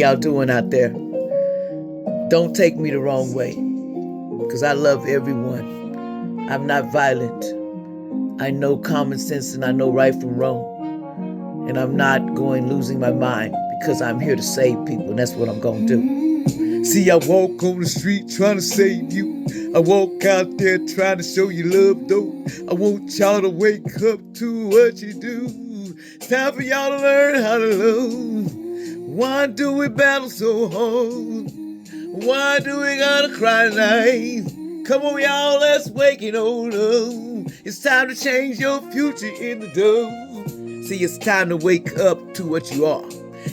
Y'all doing out there? Don't take me the wrong way, because I love everyone. I'm not violent. I know common sense and I know right from wrong. And I'm not going losing my mind because I'm here to save people, and that's what I'm going to do. See, I walk on the street trying to save you. I walk out there trying to show you love, though. I want y'all to wake up to what you do. It's time for y'all to learn how to love. Why do we battle so hard? Why do we gotta cry tonight? Come on, y'all, let's wake it on up. It's time to change your future in the dove. See, it's time to wake up to what you are.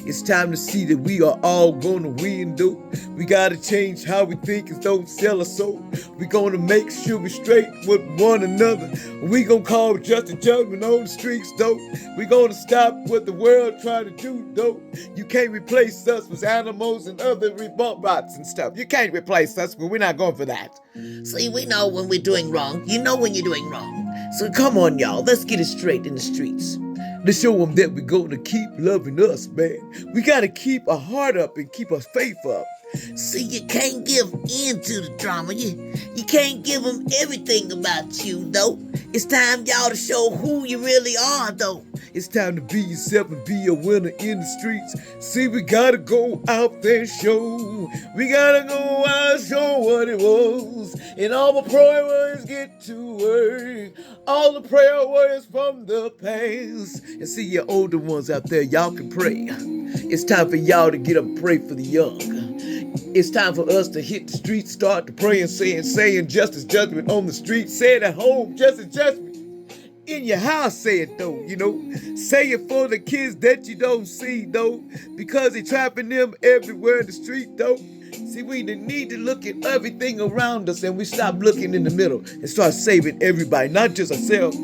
It's time to see that we are all gonna win, though. We gotta change how we think and don't sell our soul. We gonna make sure we straight with one another. We gonna call just a judgment on the streets, though. We gonna stop what the world trying to do, though. You can't replace us with animals and other robots and stuff. You can't replace us, but we're not going for that. See, we know when we're doing wrong. You know when you're doing wrong. So come on, y'all, let's get it straight in the streets. To show them that we're going to keep loving us, man. We got to keep our heart up and keep our faith up. See, you can't give in to the drama. You can't give them everything about you, though. It's time, y'all, to show who you really are, though. It's time to be yourself and be a winner in the streets. See, we got to go out there and show. We got to go out and show what it was. And all the prayer words get to work. All the prayer words from the past. And see, your older ones out there, y'all can pray. It's time for y'all to get up and pray for the young. It's time for us to hit the streets, start to pray and saying justice, judgment on the street. Say it at home, justice, judgment. In your house, say it though, Say it for the kids that you don't see, though. Because they trapping them everywhere in the street, though. See, we need to look at everything around us and we stop looking in the middle and start saving everybody, not just ourselves.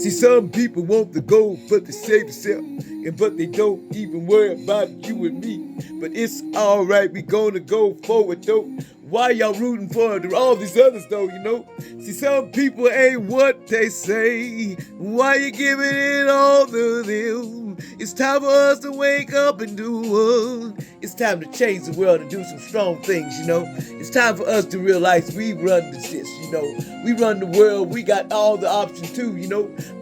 See, some people want the gold, but they save themselves. But they don't even worry about you and me. But it's alright, we gonna go forward though. Why y'all rooting for all these others though, See, some people ain't what they say. Why you giving it all to them? It's time for us to wake up and do one. It's time to change the world and do some strong things, It's time for us to realize we run this, We run the world, we got all the options too,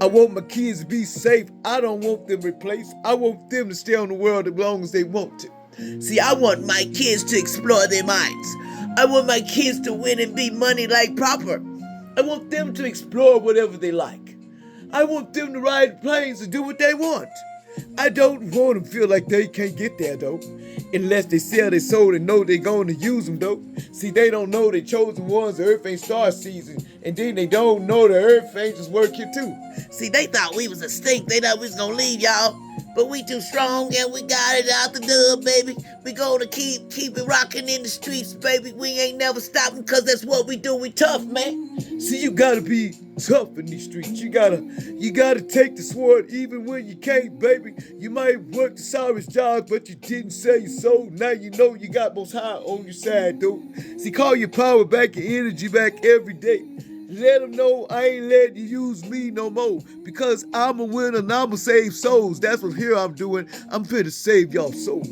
I want my kids to be safe. I don't want them replaced. I want them to stay on the world as long as they want to. See, I want my kids to explore their minds. I want my kids to win and be money like proper. I want them to explore whatever they like. I want them to ride planes and do what they want. I don't want them to feel like they can't get there, though. Unless they sell their soul and know they're going to use them, though. See, they don't know they chosen ones, the earth ain't star season. And then they don't know the earth angels work here, too. See, they thought we was extinct. They thought we was going to leave, y'all. But we too strong and we got it out the dub, baby. We gonna keep it rocking in the streets, baby. We ain't never stopping because that's what we do. We tough, man. See, you gotta be tough in these streets. You gotta take the sword even when you can't, baby. You might work the sorriest job, but you didn't sell your soul. Now you know you got Most High on your side, though. See, call your power back, your energy back every day. Let them know I ain't letting you use me no more. Because I'm a winner and I'm going to save souls. That's what here I'm doing. I'm here to save y'all soul,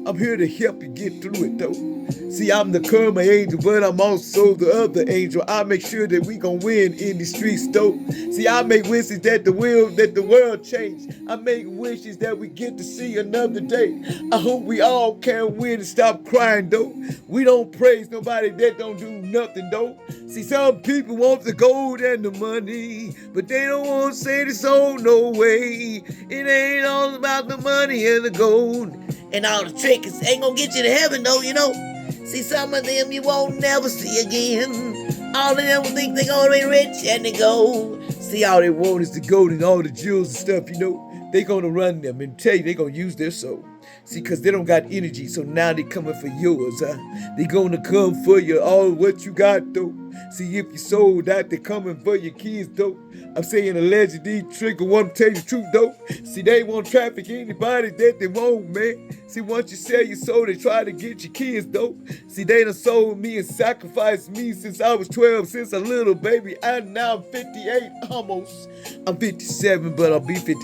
I'm here to help you get through it, though. See, I'm the karma angel, but I'm also the other angel. I make sure that we gon' win in the streets, though. See, I make wishes that the world change. I make wishes that we get to see another day. I hope we all can win and stop crying, though. We don't praise nobody that don't do nothing, though. See, some people want the gold and the money, but they don't want to say the soul, no way. It ain't all about the money and the gold. And all the tricks ain't gonna get you to heaven, though, See, some of them you won't never see again. All of them think they gonna be rich and they go. See, all they want is the gold and all the jewels and stuff, They gonna run them and tell you they gonna use their soul. See, cause they don't got energy, so now they coming for yours, They gonna come for you, all what you got, though. See, if you sold out, they coming for your kids, though. I'm saying allegedly, trigger one, tell you the truth, though. See, they won't traffic anybody that they want, man. See, once you sell your soul, they try to get your kids, though. See, they done sold me and sacrificed me since I was 12, since a little baby. And now I'm 58, almost. I'm 57, but I'll be 58.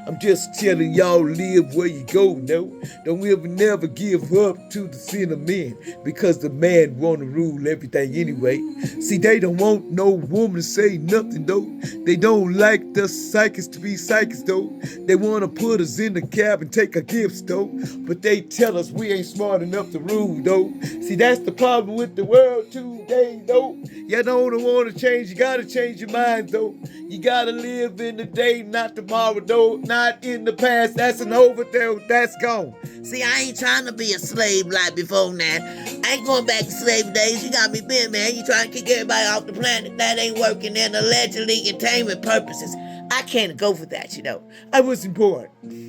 I'm just telling y'all, live where you go now. know. Don't ever never give up to the sin of men, because the man wanna rule everything anyway. See, they don't want no woman to say nothing though. They don't like the psychics to be psychics though. They wanna put us in the cab and take our gifts though. But they tell us we ain't smart enough to rule though. See, that's the problem with the world today though. You don't wanna change, you gotta change your mind though. You gotta live in the day, not tomorrow though. Not in the past, that's an over there, that's gone. See, I ain't trying to be a slave like before now. I ain't going back to slave days. You got me bent, man. You trying to kick everybody off the planet. That ain't working in allegedly entertainment purposes. I can't go for that, you know. I wasn't born.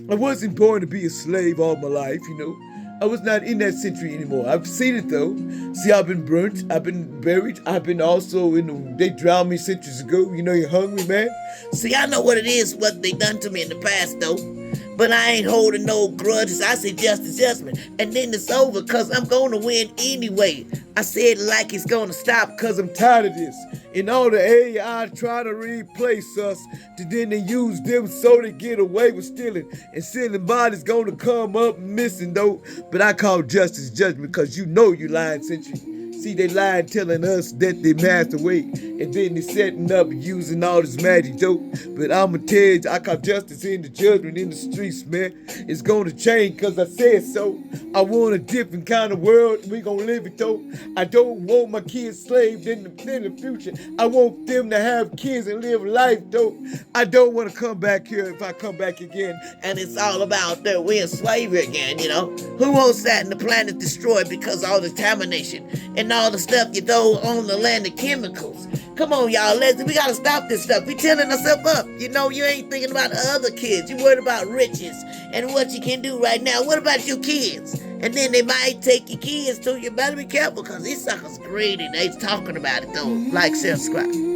I wasn't born to be a slave all my life, you know. I was not in that century anymore. I've seen it though. See, I've been burnt, I've been buried, I've been also they drowned me centuries ago. You know, you're hungry, man. See, I know what it is, what they done to me in the past though. But I ain't holding no grudges. I say justice, judgment. And then it's over, cause I'm gonna win anyway. I said like it's gonna stop, cause I'm tired of this. And all the AI trying to replace us, then they use them so they get away with stealing. And stealing bodies gonna come up missing though. But I call justice judgment, cause you know you lying century. See, they lying telling us that they master away, and then they setting up using all this magic dope. But I'ma tell you, I call justice in the judgment in the streets, man. It's gonna change cause I said so. I want a different kind of world, we gonna live it though. I don't want my kids slaved in the future. I want them to have kids and live life though. I don't want to come back here if I come back again. And it's all about that we're in slavery again, you know. Who wants that and the planet destroyed because of all the contamination and all the stuff you throw on the land of chemicals? Come on, y'all, we gotta stop this stuff. We tearing ourselves up. You know, you ain't thinking about the other kids. You worried about riches and what you can do right now. What about your kids? And then they might take your kids too. You better be careful, because these suckers greedy. They talking about it though. Like, share, subscribe.